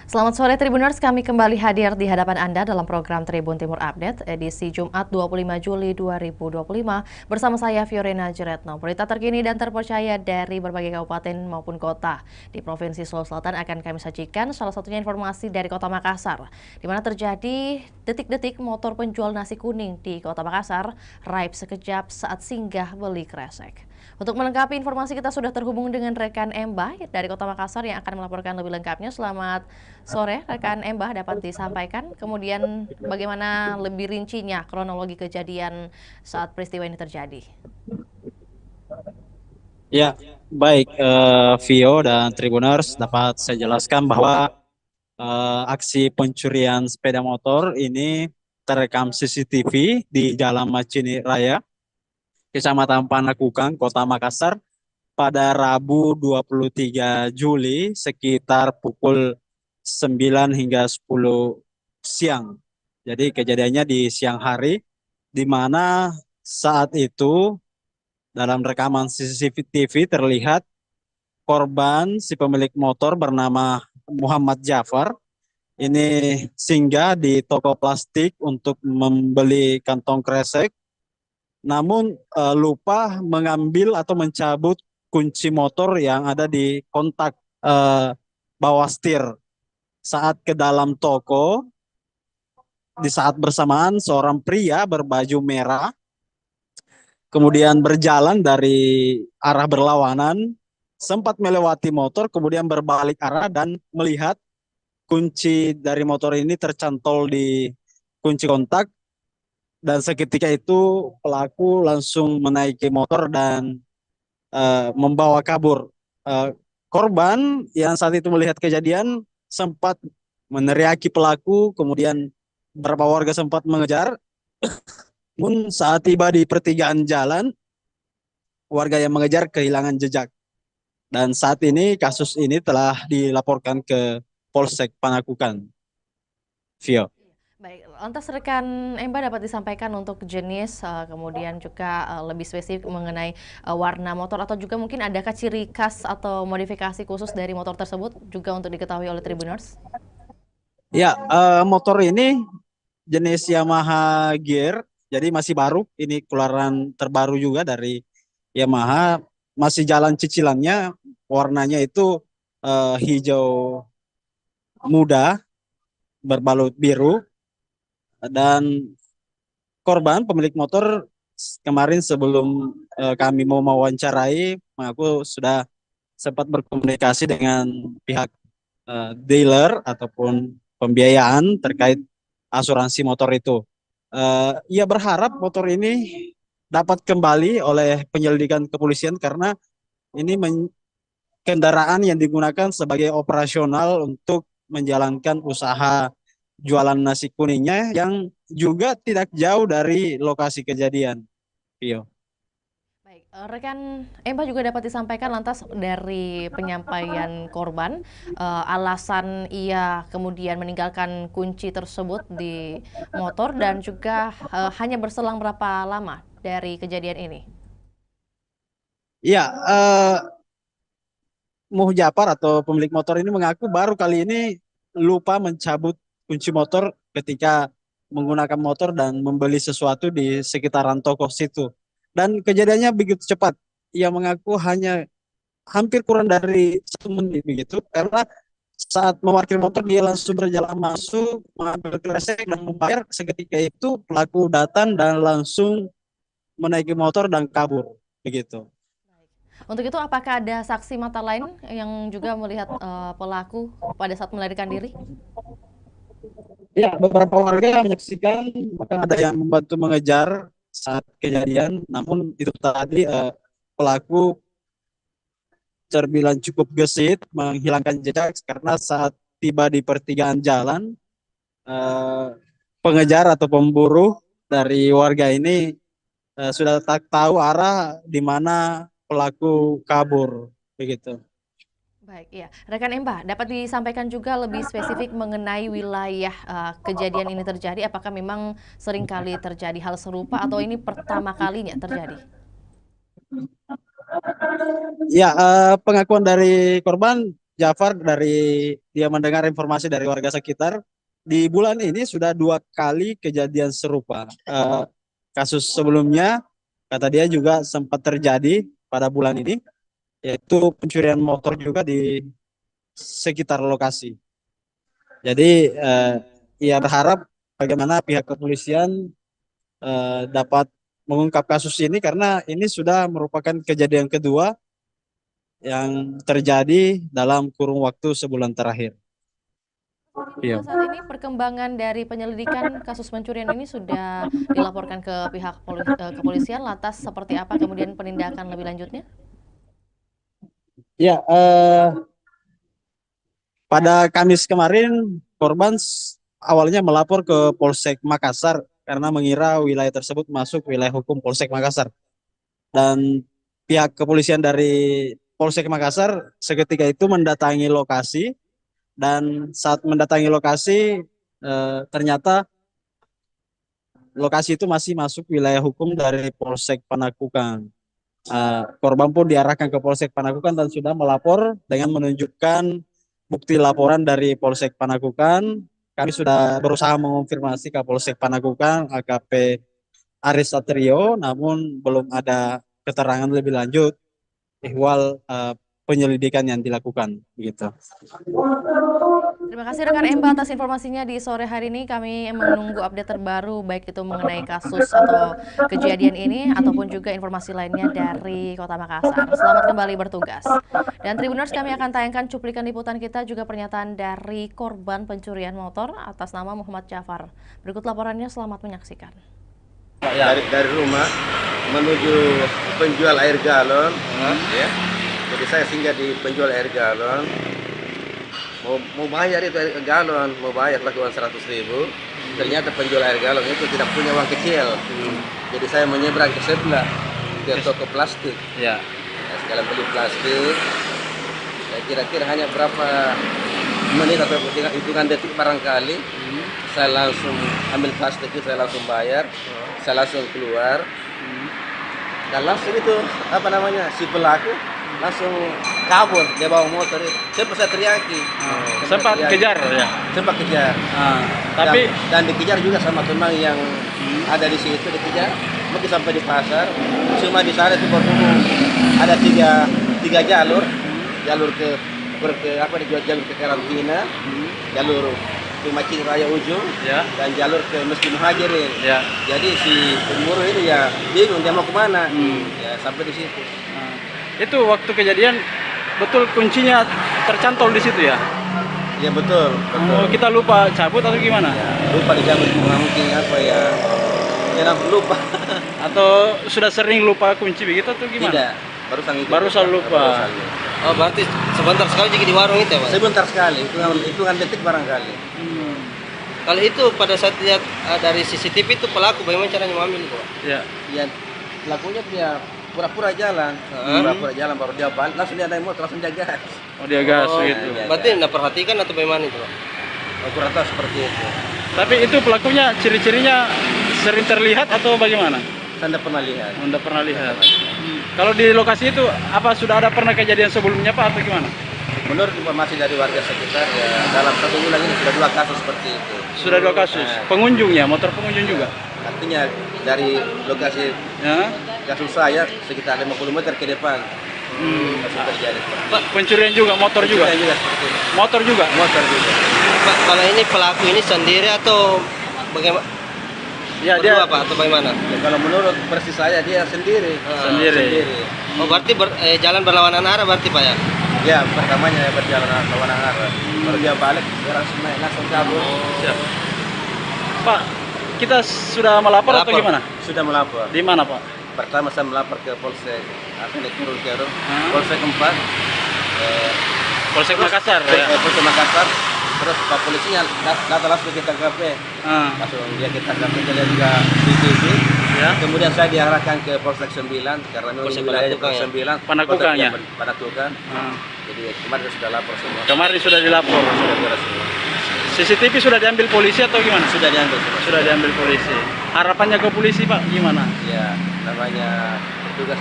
Selamat sore Tribuners, kami kembali hadir di hadapan Anda dalam program Tribun Timur Update edisi Jumat 25 Juli 2025 bersama saya Fiorina Jeretno. Berita terkini dan terpercaya dari berbagai kabupaten maupun kota di Provinsi Sulawesi Selatan akan kami sajikan, salah satunya informasi dari Kota Makassar, di mana terjadi detik-detik motor penjual nasi kuning di Kota Makassar raib sekejap saat singgah beli kresek. Untuk melengkapi informasi kita sudah terhubung dengan rekan Embah dari Kota Makassar yang akan melaporkan lebih lengkapnya. Selamat sore rekan Embah, dapat disampaikan kemudian bagaimana lebih rincinya kronologi kejadian saat peristiwa ini terjadi. Ya, baik, Vio dan Tribuners dapat saya jelaskan bahwa aksi pencurian sepeda motor ini terekam CCTV di Jalan Macini Raya, Kecamatan Panakukang, Kota Makassar pada Rabu 23 Juli sekitar pukul 9 hingga 10 siang. Jadi kejadiannya di siang hari, di mana saat itu dalam rekaman CCTV terlihat korban si pemilik motor bernama Muhammad Jafar ini singgah di toko plastik untuk membeli kantong kresek, namun lupa mengambil atau mencabut kunci motor yang ada di kontak eh, bawah setir. Saat ke dalam toko, di saat bersamaan seorang pria berbaju merah kemudian berjalan dari arah berlawanan, sempat melewati motor, kemudian berbalik arah dan melihat kunci dari motor ini tercantol di kunci kontak, dan seketika itu pelaku langsung menaiki motor dan membawa kabur. Korban yang saat itu melihat kejadian sempat meneriaki pelaku, kemudian beberapa warga sempat mengejar. Namun saat tiba di pertigaan jalan, warga yang mengejar kehilangan jejak. Dan saat ini kasus ini telah dilaporkan ke Polsek Panakukang. Vio. Baik, lantas rekan Emba dapat disampaikan untuk jenis, kemudian juga lebih spesifik mengenai warna motor atau juga mungkin adakah ciri khas atau modifikasi khusus dari motor tersebut juga untuk diketahui oleh Tribuners? Ya, motor ini jenis Yamaha Gear, jadi masih baru. Ini keluaran terbaru juga dari Yamaha. Masih jalan cicilannya, warnanya itu hijau muda berbalut biru. Dan korban pemilik motor kemarin sebelum kami mau mewawancarai mengaku sudah sempat berkomunikasi dengan pihak dealer ataupun pembiayaan terkait asuransi motor itu. Ia berharap motor ini dapat kembali oleh penyelidikan kepolisian karena ini kendaraan yang digunakan sebagai operasional untuk menjalankan usaha jualan nasi kuningnya yang juga tidak jauh dari lokasi kejadian. Pio. Baik, rekan Emma juga dapat disampaikan lantas dari penyampaian korban, alasan ia kemudian meninggalkan kunci tersebut di motor dan juga hanya berselang berapa lama dari kejadian ini? Ya, Muhjapar atau pemilik motor ini mengaku baru kali ini lupa mencabut kunci motor ketika menggunakan motor dan membeli sesuatu di sekitaran toko situ. Dan kejadiannya begitu cepat. Ia mengaku hanya hampir kurang dari 1 menit begitu, karena saat memarkir motor dia langsung berjalan masuk, mengambil kresek dan membayar. Seketika itu pelaku datang dan langsung menaiki motor dan kabur begitu. Untuk itu, apakah ada saksi mata lain yang juga melihat pelaku pada saat melarikan diri? Ya, beberapa warga menyaksikan, bahkan ada yang membantu mengejar saat kejadian. Namun itu tadi pelaku terbilang cukup gesit menghilangkan jejak karena saat tiba di pertigaan jalan, eh, pengejar atau pemburu dari warga ini sudah tak tahu arah di mana pelaku kabur begitu. Baik, iya. Rekan Emba, dapat disampaikan juga lebih spesifik mengenai wilayah kejadian ini terjadi. Apakah memang sering kali terjadi hal serupa atau ini pertama kalinya terjadi? Ya, pengakuan dari korban Jafar dari dia mendengar informasi dari warga sekitar di bulan ini sudah 2 kali kejadian serupa. Kasus sebelumnya kata dia juga sempat terjadi pada bulan ini, yaitu pencurian motor juga di sekitar lokasi. Jadi ia berharap bagaimana pihak kepolisian dapat mengungkap kasus ini karena ini sudah merupakan kejadian kedua yang terjadi dalam kurun waktu sebulan terakhir. Iya. Saat ini perkembangan dari penyelidikan kasus pencurian ini sudah dilaporkan ke pihak kepolisian. Lantas seperti apa kemudian penindakan lebih lanjutnya? Ya, pada Kamis kemarin korban awalnya melapor ke Polsek Makassar karena mengira wilayah tersebut masuk wilayah hukum Polsek Makassar. Dan pihak kepolisian dari Polsek Makassar seketika itu mendatangi lokasi, dan saat mendatangi lokasi ternyata lokasi itu masih masuk wilayah hukum dari Polsek Panakukang. Korban pun diarahkan ke Polsek Panakukang dan sudah melapor dengan menunjukkan bukti laporan dari Polsek Panakukang. Kami sudah berusaha mengonfirmasi ke Polsek Panakukang AKP Aris Satrio, namun belum ada keterangan lebih lanjut ihwal penyelidikan yang dilakukan gitu. Terima kasih rekan Emba atas informasinya di sore hari ini. Kami menunggu update terbaru baik itu mengenai kasus atau kejadian ini ataupun juga informasi lainnya dari Kota Makassar. Selamat kembali bertugas. Dan Tribuners, kami akan tayangkan cuplikan liputan kita juga pernyataan dari korban pencurian motor atas nama Muhammad Jafar. Berikut laporannya, selamat menyaksikan. Dari rumah menuju penjual air galon, ya. Jadi saya singgah di penjual air galon, mau bayar itu air galon, mau bayar lah uang 100.000. Ternyata penjual air galon itu tidak punya uang kecil. Jadi saya menyeberang ke sebelah ke toko plastik. Ya. Nah, sekalian beli plastik. Ya, kira-kira hanya berapa menit atau hitungan detik barangkali. Saya langsung ambil plastik itu, saya langsung bayar. Saya langsung keluar. Dan langsung itu si pelaku langsung kabur, dia bawa motor itu. Saya teriaki. Sempat kejar ya. Sempat kejar. Tapi dan dikejar juga sama teman yang ada di situ, dikejar. Mungkin sampai di pasar. Cuma di sana itu berhubung ada tiga jalur, jalur ke jalur ke karantina, jalur ke Macin Raya Ujung, ya, dan jalur ke Mesjid Muhajirin. Ya. Jadi si pemurah ini ya bingung dia mau kemana. Ya sampai di situ. Itu waktu kejadian betul kuncinya tercantol di situ ya? Ya betul. Oh, kita lupa cabut atau gimana? Ya, lupa dicabut, mungkin apa ya? Ya lupa. Atau sudah sering lupa kunci begitu atau gimana? Tidak, barusan lupa. Oh, berarti sebentar sekali jadi di warung itu ya, Pak? Sebentar sekali, hitungan detik barangkali. Kalau itu pada saat lihat dari CCTV itu pelaku bagaimana caranya mengambil itu, Pak? Ya. Ya, pelakunya dia pura-pura jalan, baru dia balik, langsung dia naik motor, langsung dia gas. Oh, dia gas gitu. Ya, berarti tidak perhatikan atau bagaimana itu, Pak? Kurang tahu seperti itu. Tapi itu pelakunya ciri-cirinya sering terlihat atau bagaimana? Saya tidak pernah lihat. Anda pernah lihat. Kalau di lokasi itu apa sudah ada pernah kejadian sebelumnya Pak atau gimana? Menurut informasi dari warga sekitar ya dalam 1 bulan ini sudah 2 kasus seperti itu. Sudah 2 kasus. Pengunjungnya, motor pengunjung juga. Artinya dari lokasi Ya. kasus saya sekitar 50 meter ke depan. Kasus terjadi. Pak, Pencurian juga, motor juga. Pencurian juga seperti itu. Motor juga. Motor juga. Pak, kalau ini pelaku ini sendiri atau bagaimana? Ya, Berdua, dia Pak, atau bagaimana? Ya, kalau menurut versi saya dia sendiri. sendiri. Oh, berarti jalan berlawanan arah berarti, Pak ya? Ya, pertamanya berjalan lawan arah. Baru dia balik, dia langsung naik, langsung kabur. Siap. Pak, kita sudah melapor atau Melapor. gimana? Sudah melapor. Di mana Pak? Pertama saya melapor ke Polsek, akan turun ke Polsek 4. Polsek Makassar ya. Polsek Makassar. Terus Pak polisinya datang langsung ke TKP. Langsung dia ke TKP, dia lihat juga CCTV. Ya. Kemudian saya diarahkan ke Polsek 9 karena memang Polsek wilayahnya Panakukang Polsek 9. Panakukang ya? Panakukang. Jadi kemarin sudah lapor semua. Kemarin sudah dilapor. Sudah beres semua. CCTV sudah diambil polisi atau gimana? Sudah diambil semua. Sudah diambil polisi. Harapannya ke polisi Pak gimana? Ya, namanya petugas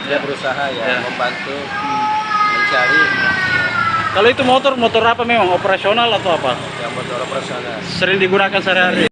dia berusaha Ya. membantu mencari. Kalau itu motor apa memang operasional atau apa? Yang motor operasional. Sering digunakan sehari-hari.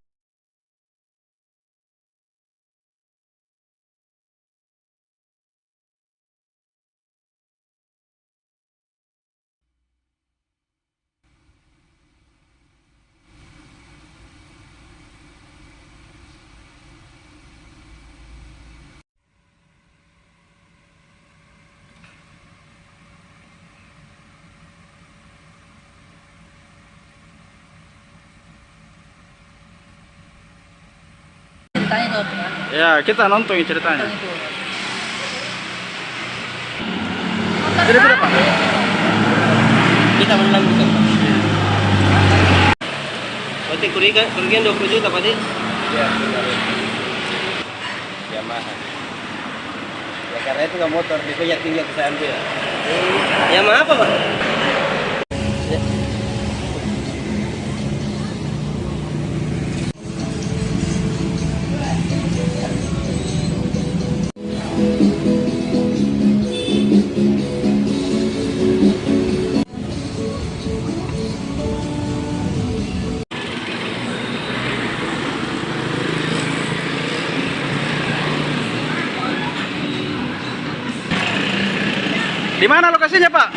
Ceritanya tuh ya. Ya, kita nonton ceritanya. Itu. Jadi berapa? Kita menang bisa. Berarti kerugian 20 juta Pak Di? Ya, benar. Yamaha. Ya karena itu nggak motor, dia tinggal ke saya ambil. Yamaha apa Pak? Di mana lokasinya, Pak?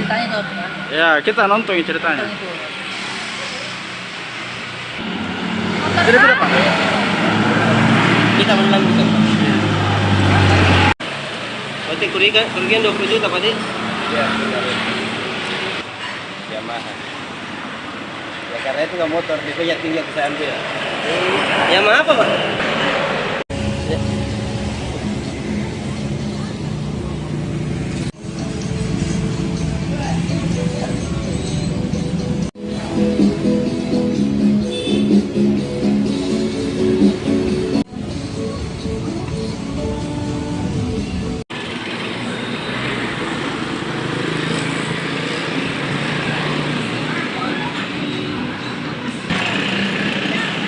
Ceritanya tuh ya. Ya, kita nonton ceritanya. Itu. Jadi berapa? Kita menang bisa. Berarti kerugian 20 juta Pak Di? Ya, benar. Yamaha. Ya karena itu nggak motor, dia tinggal ke saya ambil. Yamaha apa Pak?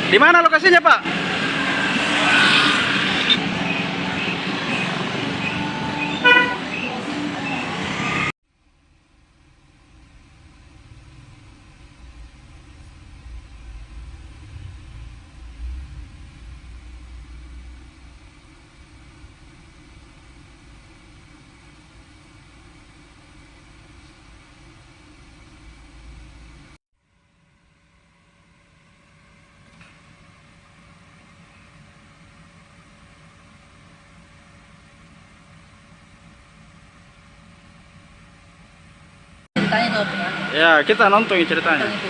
Di mana lokasinya, Pak? Ceritanya tuh ya. Ya, kita nonton ceritanya. Itu.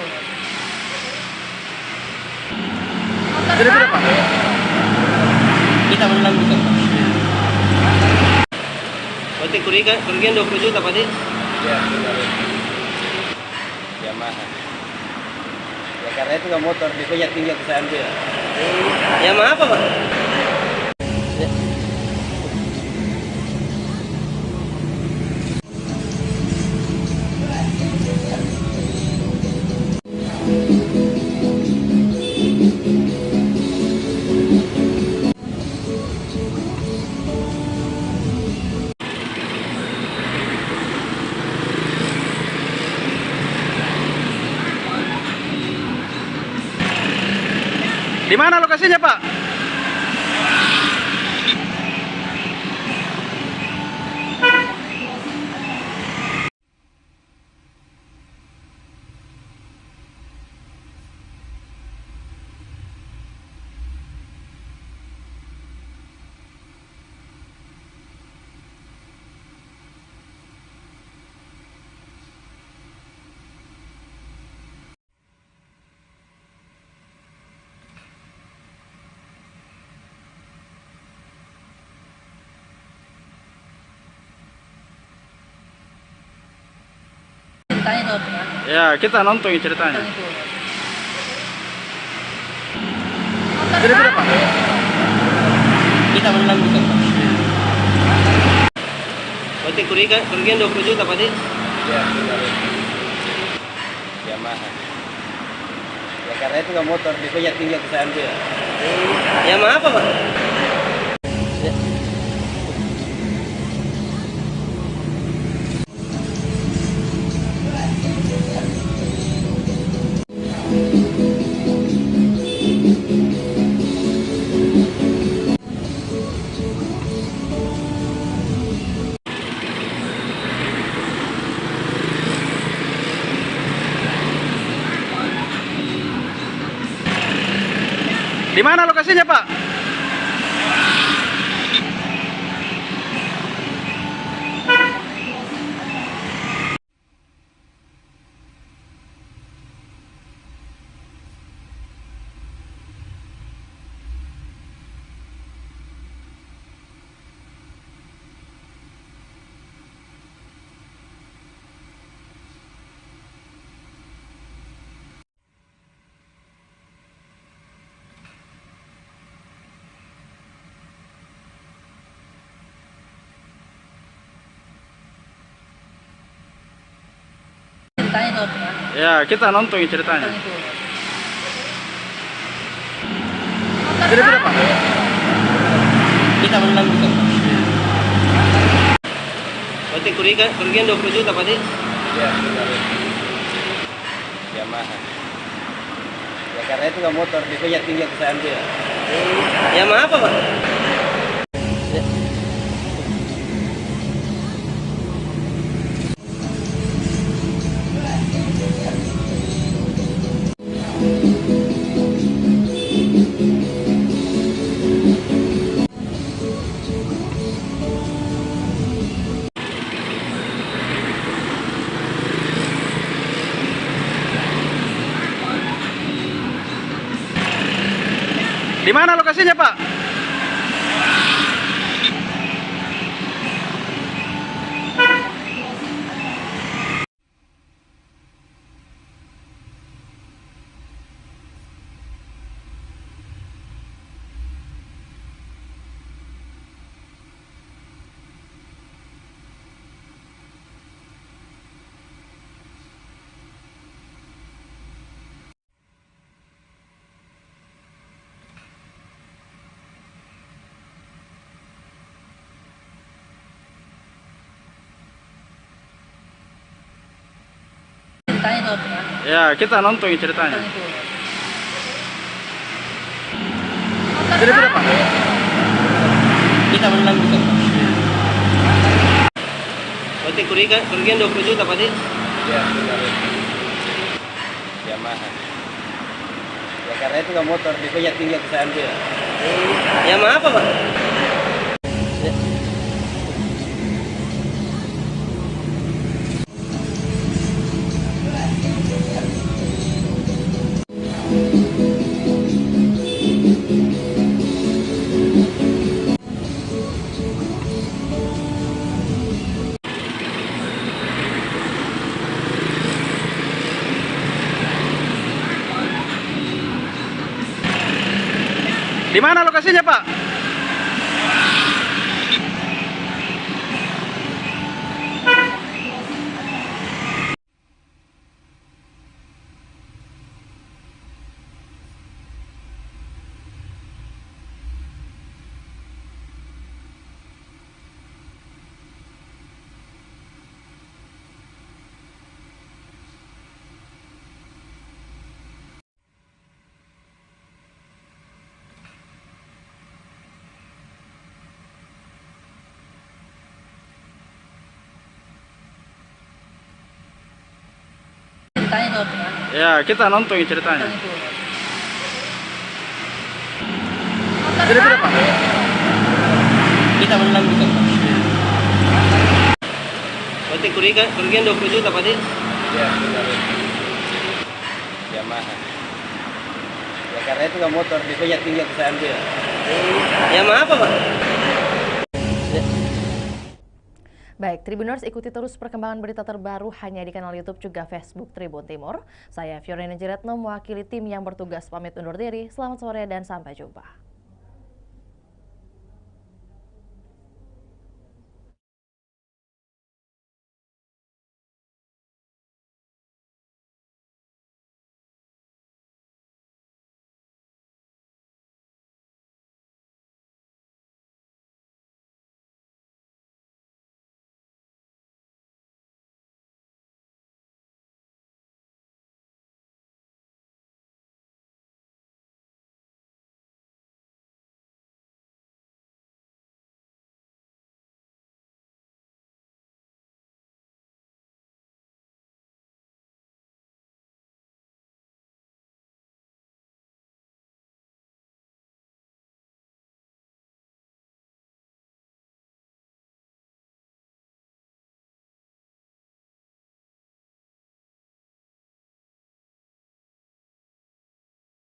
Jadi berapa? Kita menang bisa. Berarti kerugian 20 juta Pak Di? Ya, benar. Yamaha. Ya karena itu nggak motor, dia tinggal ke saya ambil. Yamaha apa Pak? Di mana lokasinya, Pak? Ceritanya itu apa? Ya, kita nonton ceritanya. Itu. Jadi berapa? Kita menang juga, Pak. Berarti kerugian 20 juta, Pak, Di? Ya, Yamaha. Ya karena itu nggak motor, biasanya tinggal ke sana dia. Yamaha apa, Pak? Di mana lokasinya, Pak? Ceritanya itu apa? Ya, kita nonton ceritanya. Itu. Jadi berapa? Kita menang juga, Pak. Berarti kerugian 20 juta, Pak, Di? Ya, Yamaha. Ya karena itu nggak motor, biasanya tinggal ke sana dia. Yamaha apa, Pak? Di mana lokasinya, Pak? Ceritanya itu apa? Ya, kita nonton ceritanya. Itu. Jadi berapa? Kita menang juga, Pak. Berarti kerugian 20 juta, Pak, Di? Ya, Yamaha. Ya karena itu nggak motor, biasanya tinggal ke sana dia. Yamaha apa, Pak? Di mana lokasinya, Pak? Ceritanya itu apa? Ya, kita nonton ceritanya. Itu. Jadi berapa? Kita menang juga, Pak. Berarti kerugian 20 juta, Pak, Di? Ya, Yamaha. Ya karena itu nggak motor, biasanya tinggal ke sana dia. Yamaha apa, Pak? Baik, Tribuners ikuti terus perkembangan berita terbaru hanya di kanal YouTube juga Facebook Tribun Timur. Saya Fiorina Jeretno mewakili tim yang bertugas pamit undur diri. Selamat sore dan sampai jumpa.